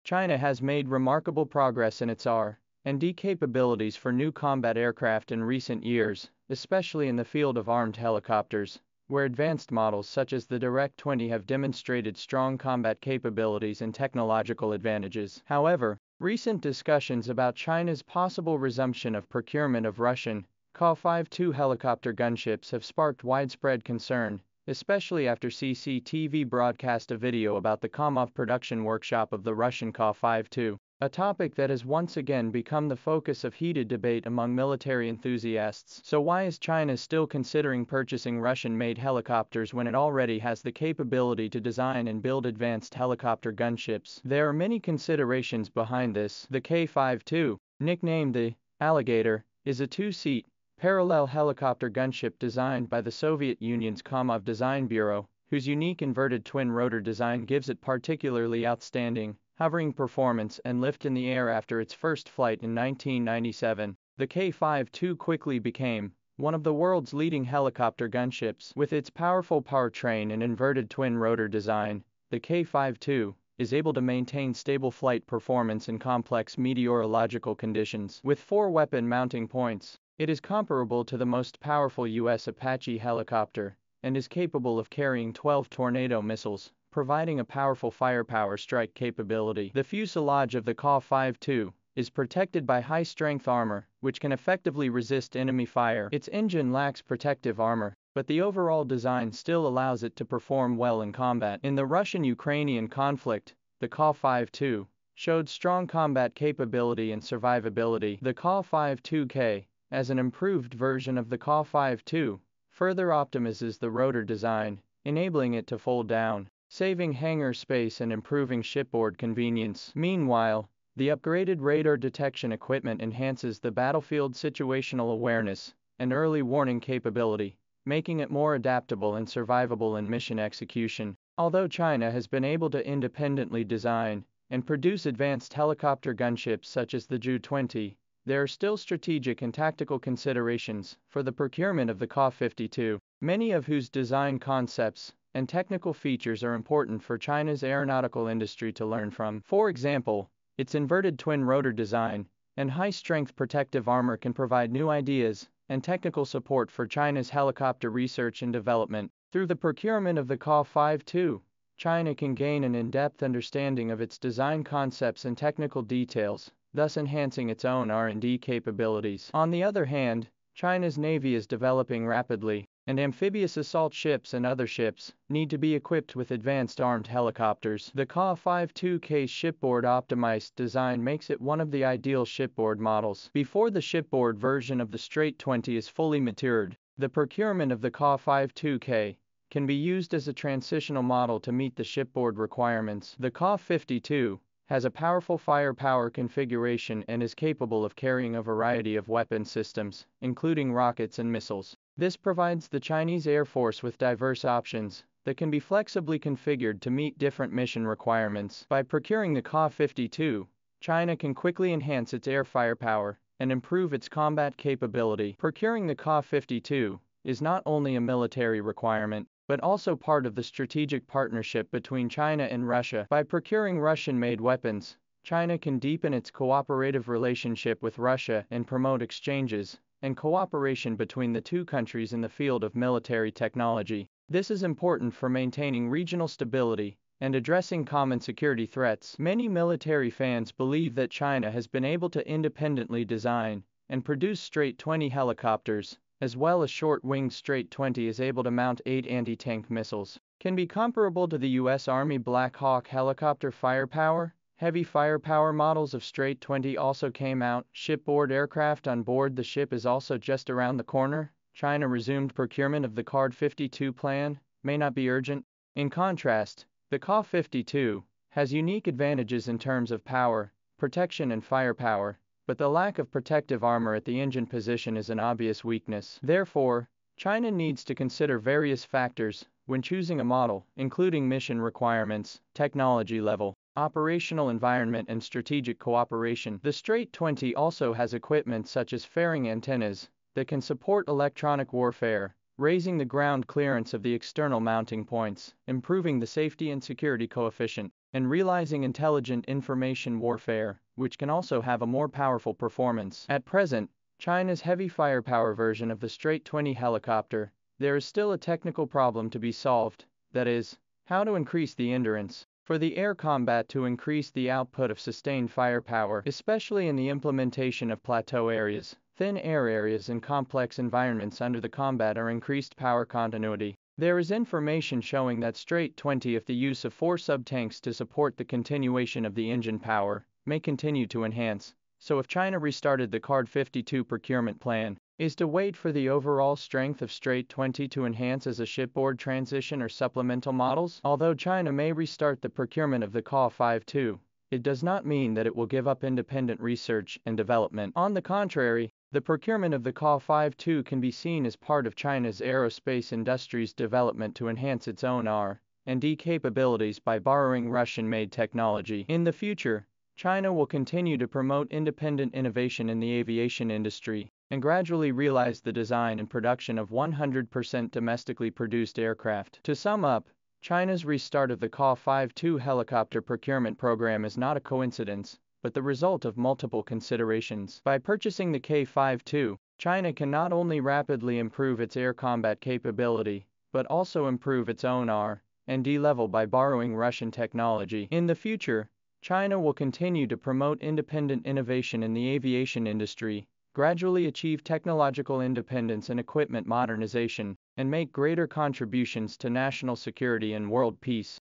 China has made remarkable progress in its R&D capabilities for new combat aircraft in recent years, especially in the field of armed helicopters, where advanced models such as the Z-20 have demonstrated strong combat capabilities and technological advantages. However, recent discussions about China's possible resumption of procurement of Russian Ka-52 helicopter gunships have sparked widespread concern, especially after CCTV broadcast a video about the Kamov production workshop of the Russian Ka-52, a topic that has once again become the focus of heated debate among military enthusiasts. So why is China still considering purchasing Russian-made helicopters when it already has the capability to design and build advanced helicopter gunships? There are many considerations behind this. The Ka-52, nicknamed the Alligator, is a two-seat, parallel helicopter gunship designed by the Soviet Union's Kamov Design Bureau, whose unique inverted twin-rotor design gives it particularly outstanding hovering performance and lift in the air. After its first flight in 1997, the Ka-52 quickly became one of the world's leading helicopter gunships. With its powerful powertrain and inverted twin-rotor design, the Ka-52 is able to maintain stable flight performance in complex meteorological conditions. With 4 weapon mounting points, it is comparable to the most powerful U.S. Apache helicopter and is capable of carrying 12 Tornado missiles, providing a powerful firepower strike capability. The fuselage of the Ka-52 is protected by high-strength armor, which can effectively resist enemy fire. Its engine lacks protective armor, but the overall design still allows it to perform well in combat. In the Russian-Ukrainian conflict, the Ka-52 showed strong combat capability and survivability. The Ka-52K, as an improved version of the Ka-52, further optimizes the rotor design, enabling it to fold down, saving hangar space and improving shipboard convenience. Meanwhile, the upgraded radar detection equipment enhances the battlefield situational awareness and early warning capability, making it more adaptable and survivable in mission execution. Although China has been able to independently design and produce advanced helicopter gunships such as the Z-20, there are still strategic and tactical considerations for the procurement of the Ka-52, many of whose design concepts and technical features are important for China's aeronautical industry to learn from. For example, its inverted twin-rotor design and high-strength protective armor can provide new ideas and technical support for China's helicopter research and development. Through the procurement of the Ka-52, China can gain an in-depth understanding of its design concepts and technical details, thus enhancing its own R&D capabilities. On the other hand, China's Navy is developing rapidly, and amphibious assault ships and other ships need to be equipped with advanced armed helicopters. The Ka-52K's shipboard optimized design makes it one of the ideal shipboard models. Before the shipboard version of the Z-20 is fully matured, the procurement of the Ka-52K can be used as a transitional model to meet the shipboard requirements. The Ka-52 has a powerful firepower configuration and is capable of carrying a variety of weapon systems, including rockets and missiles. This provides the Chinese Air Force with diverse options that can be flexibly configured to meet different mission requirements. By procuring the Ka-52, China can quickly enhance its air firepower and improve its combat capability. Procuring the Ka-52 is not only a military requirement, but also part of the strategic partnership between China and Russia. By procuring Russian-made weapons, China can deepen its cooperative relationship with Russia and promote exchanges and cooperation between the two countries in the field of military technology. This is important for maintaining regional stability and addressing common security threats. Many military fans believe that China has been able to independently design and produce Z-20 helicopters, as well as short-winged Z-20 is able to mount 8 anti-tank missiles, can be comparable to the U.S. Army Black Hawk helicopter firepower. Heavy firepower models of Z-20 also came out. Shipboard aircraft on board the ship is also just around the corner. China resumed procurement of the Ka-52 plan, may not be urgent. In contrast, the Ka-52 has unique advantages in terms of power, protection and firepower, but the lack of protective armor at the engine position is an obvious weakness. Therefore, China needs to consider various factors when choosing a model, including mission requirements, technology level, operational environment and strategic cooperation. The Z-20 also has equipment such as fairing antennas that can support electronic warfare, raising the ground clearance of the external mounting points, improving the safety and security coefficient. and realizing intelligent information warfare, which can also have a more powerful performance. At present, China's heavy firepower version of the Z-20 helicopter, there is still a technical problem to be solved, that is, how to increase the endurance for the air combat to increase the output of sustained firepower, especially in the implementation of plateau areas, thin air areas and complex environments under the combat or increased power continuity. There is information showing that Z-20 if the use of 4 sub-tanks to support the continuation of the engine power may continue to enhance, so if China restarted the Ka-52 procurement plan, is to wait for the overall strength of Z-20 to enhance as a shipboard transition or supplemental models. Although China may restart the procurement of the Ka-52, it does not mean that it will give up independent research and development. On the contrary, the procurement of the Ka-52 can be seen as part of China's aerospace industry's development to enhance its own R&D capabilities by borrowing Russian-made technology. In the future, China will continue to promote independent innovation in the aviation industry and gradually realize the design and production of 100% domestically produced aircraft. To sum up, China's restart of the Ka-52 helicopter procurement program is not a coincidence, but the result of multiple considerations. By purchasing the Ka-52, China can not only rapidly improve its air combat capability, but also improve its own R&D level by borrowing Russian technology. In the future, China will continue to promote independent innovation in the aviation industry, gradually achieve technological independence and equipment modernization, and make greater contributions to national security and world peace.